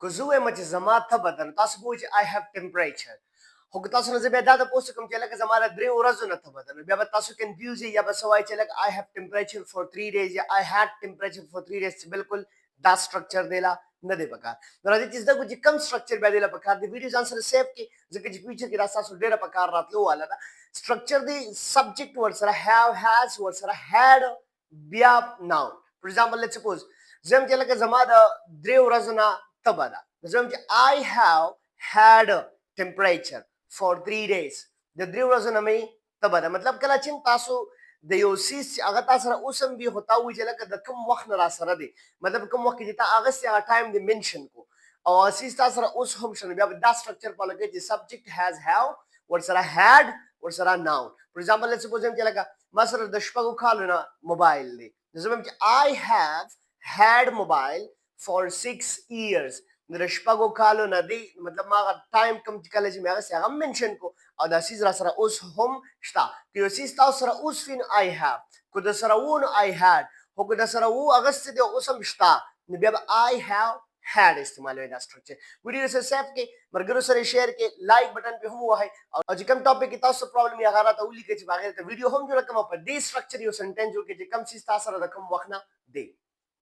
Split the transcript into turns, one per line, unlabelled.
که زه وایم چې زما تبه ده نو تاسو به وایئ چې I have temperature. خو که تاسو نه زه بیا دا تپوس کوم چې لکه زما له 3 ورځو نه تبه ده نو بیا به تاسو کنفیوز یې یا به څه وایئ چې لکه I have temperature for 3 days یا I had temperature for 3 days چې بالکل دا سټرکچر دی لا نه دی پکار. نو راځئ چې زده کړو چې کوم سټرکچر بیا دی لا پکار دی. ویډیو ځان سره سیف کړئ ځکه چې فیوچر کې دا ستاسو ډېره پکار راتلو واله ده. سټرکچر دی سبجیکټ ورسره have has ورسره had بیا noun. For example, let's suppose زه یم چې لکه زما د 3 ورځو نه تبه ده. زه یم چې I have had temperature for 3 days. د 3 ورځو نه مې تبه ده. مطلب کله چې تاسو د یو څیز چې هغه تا سره اوس هم وي خو تا وایي چې لکه د کوم وخت نه را سره دی، مطلب کوم وخت کې چې تا اغوستی هغه ټایم دې منشن کو او هغه څیز تا سره اوس هم شته، بیا به دا سټرکچر فالو کوي چې سبجیکټ هیز هاو ورسره had ورسره ناون. فور ایگزامپل لیټس سپوز چې لکه ما سره د شپږو کالو نه موبایل دی، زه وایم چې I have had mobile for 6 years. د شپږو کالو نه دی، مطلب ما هغه ټایم کوم چې کله چې مې هغسې هغه منشن کو او دا څیز را سره اوس هم شته. که یو څیز تاسو سره اوس وي نو I have، که د سره و نو I had، خو که د سره و اغوستی دی اوس هم شته نو بیا به I have had استعمالوي دا سټرکچر. ویډیو سره سیف کړئ، ملګرو سره شیر کړئ، لایک بټن پې هم ووهئ او چې کوم ټاپک کې تاسو پرابلم وي هغه راته ولیکئ چې په هغې ته ویډیو هم جوړه کړم او په دې سټرکچر یو سنټنس جوړ کړئ چې کوم څیز تا سره د کوم وخت نه دی.